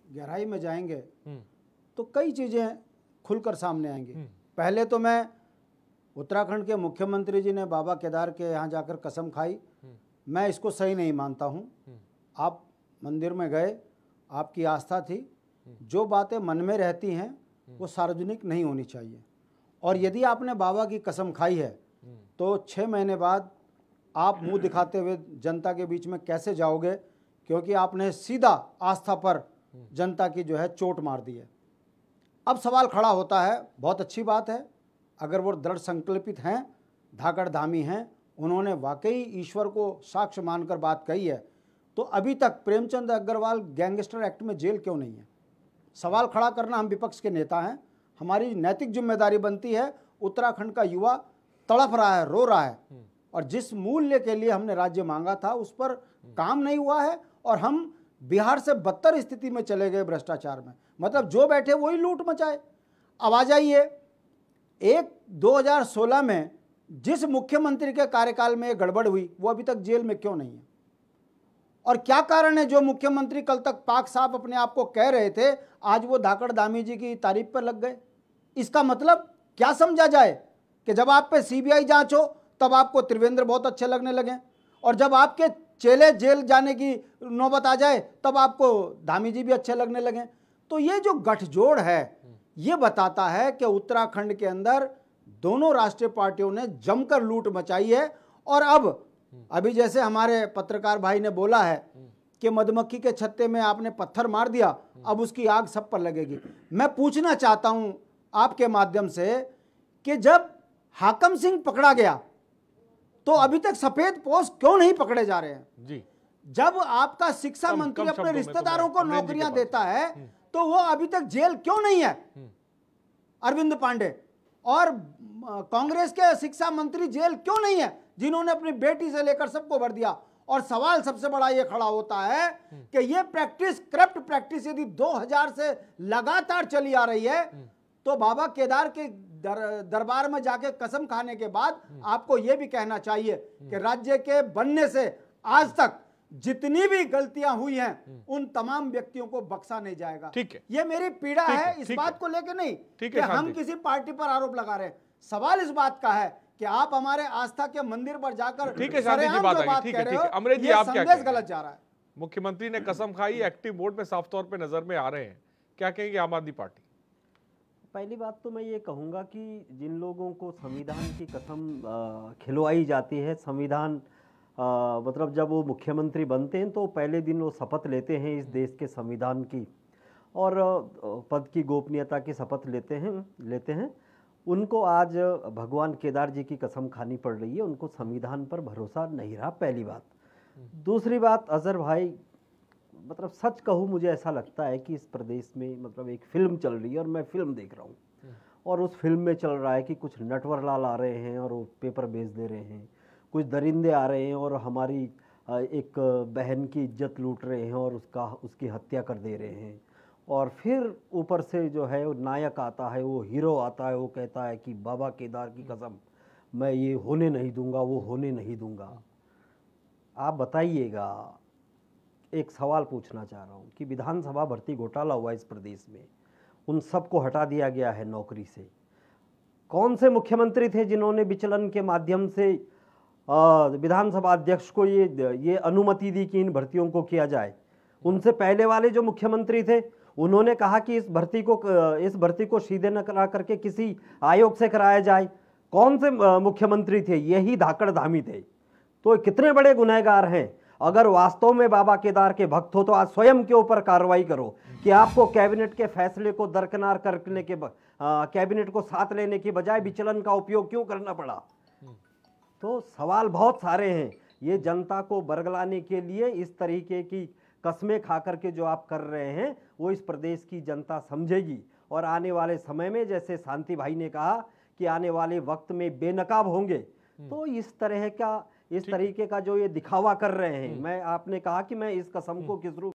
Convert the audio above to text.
गहराई में जाएंगे तो कई चीज़ें खुलकर सामने आएंगी। पहले तो मैं उत्तराखंड के मुख्यमंत्री जी ने बाबा केदार के यहाँ जाकर कसम खाई, मैं इसको सही नहीं मानता हूँ। आप मंदिर में गए, आपकी आस्था थी, जो बातें मन में रहती हैं वो सार्वजनिक नहीं होनी चाहिए। और यदि आपने बाबा की कसम खाई है तो 6 महीने बाद आप मुंह दिखाते हुए जनता के बीच में कैसे जाओगे, क्योंकि आपने सीधा आस्था पर जनता की जो है चोट मार दी है। अब सवाल खड़ा होता है, बहुत अच्छी बात है अगर वो दृढ़ संकल्पित हैं, धाकड़ धामी हैं, उन्होंने वाकई ईश्वर को साक्ष्य मानकर बात कही है, तो अभी तक प्रेमचंद अग्रवाल गैंगस्टर एक्ट में जेल क्यों नहीं है? सवाल खड़ा करना, हम विपक्ष के नेता हैं, हमारी नैतिक जिम्मेदारी बनती है। उत्तराखंड का युवा तड़फ रहा है, रो रहा है, और जिस मूल्य के लिए हमने राज्य मांगा था उस पर काम नहीं हुआ है, और हम बिहार से बदतर स्थिति में चले गए भ्रष्टाचार में। मतलब जो बैठे वही लूट मचाए। अब आ जाइए, 2016 में जिस मुख्यमंत्री के कार्यकाल में गड़बड़ हुई वो अभी तक जेल में क्यों नहीं है? और क्या कारण है जो मुख्यमंत्री कल तक पाक साफ अपने आप को कह रहे थे, आज वो धाकड़ धामी जी की तारीफ पर लग गए? इसका मतलब क्या समझा जाए कि जब आप पे सीबीआई जांच हो तब आपको त्रिवेंद्र बहुत अच्छे लगने लगे, और जब आपके चेले जेल जाने की नौबत आ जाए तब आपको धामी जी भी अच्छे लगने लगे? तो ये जो गठजोड़ है ये बताता है कि उत्तराखंड के अंदर दोनों राष्ट्रीय पार्टियों ने जमकर लूट मचाई है। और अब अभी जैसे हमारे पत्रकार भाई ने बोला है कि मधुमक्खी के छत्ते में आपने पत्थर मार दिया, अब उसकी आग सब पर लगेगी। मैं पूछना चाहता हूं आपके माध्यम से कि जब हाकम सिंह पकड़ा गया तो अभी तक सफेद पोश क्यों नहीं पकड़े जा रहे हैं जी? जब आपका शिक्षा मंत्री अपने रिश्तेदारों को नौकरियां देता है तो वो अभी तक जेल क्यों नहीं है? अरविंद पांडे और कांग्रेस के शिक्षा मंत्री जेल क्यों नहीं है, जिन्होंने अपनी बेटी से लेकर सबको भर दिया? और सवाल सबसे बड़ा ये खड़ा होता है कि ये प्रैक्टिस, करप्ट प्रैक्टिस यदि 2000 से लगातार चली आ रही है तो बाबा केदार के दरबार में जाके कसम खाने के बाद आपको यह भी कहना चाहिए कि राज्य के बनने से आज तक जितनी भी गलतियां हुई हैं उन तमाम व्यक्तियों को बख्शा नहीं जाएगा। ठीक है, ये मेरी पीड़ा है, इस बात को लेकर नहीं कि हम किसी पार्टी पर आरोप लगा रहे हैं। सवाल इस बात का है कि आप हमारे आस्था के मंदिर पर जाकर ठीक है शांति जी, बात कह रहे हो, अमरेश जी आप क्या संदेश गलत जा रहा है। मुख्यमंत्री ने कसम खाई, एक्टिव मोड में साफ तौर पे नजर में आ रहे हैं, क्या कहेंगे आम आदमी पार्टी? पहली बात तो मैं ये कहूँगा कि जिन लोगों को संविधान की कसम खिलवाई जाती है, संविधान मतलब जब वो मुख्यमंत्री बनते हैं तो पहले दिन वो शपथ लेते हैं इस देश के संविधान की, और पद की गोपनीयता की शपथ लेते हैं, उनको आज भगवान केदार जी की कसम खानी पड़ रही है। उनको संविधान पर भरोसा नहीं रहा, पहली बात। दूसरी बात, अजहर भाई, मतलब सच कहूँ मुझे ऐसा लगता है कि इस प्रदेश में मतलब एक फिल्म चल रही है और मैं फिल्म देख रहा हूँ, और उस फिल्म में चल रहा है कि कुछ नटवर लाल आ रहे हैं और वो पेपर बेच दे रहे हैं, कुछ दरिंदे आ रहे हैं और हमारी एक बहन की इज्जत लूट रहे हैं और उसकी हत्या कर दे रहे हैं, और फिर ऊपर से जो है वो नायक आता है, वो हीरो आता है, वो कहता है कि बाबा केदार की कसम मैं ये होने नहीं दूंगा, वो होने नहीं दूंगा। आप बताइएगा, एक सवाल पूछना चाह रहा हूँ कि विधानसभा भर्ती घोटाला हुआ इस प्रदेश में, उन सबको हटा दिया गया है नौकरी से। कौन से मुख्यमंत्री थे जिन्होंने विचलन के माध्यम से विधानसभा अध्यक्ष को ये अनुमति दी कि इन भर्तियों को किया जाए? उनसे पहले वाले जो मुख्यमंत्री थे उन्होंने कहा कि इस भर्ती को सीधे न करा करके किसी आयोग से कराया जाए। कौन से मुख्यमंत्री थे? यही धाकड़ धामी थे। तो कितने बड़े गुनहगार हैं। अगर वास्तव में बाबा केदार के भक्त हो तो आज स्वयं के ऊपर कार्रवाई करो कि आपको कैबिनेट के फैसले को दरकिनार करने के कैबिनेट को साथ लेने की बजाय विचलन का उपयोग क्यों करना पड़ा? तो सवाल बहुत सारे हैं। ये जनता को बरगलाने के लिए इस तरीके की कस्में खा करके जो आप कर रहे हैं वो इस प्रदेश की जनता समझेगी, और आने वाले समय में जैसे शांति भाई ने कहा कि आने वाले वक्त में बेनकाब होंगे, तो इस तरीके का जो ये दिखावा कर रहे हैं, मैं आपने कहा कि मैं इस कसम को किस रूप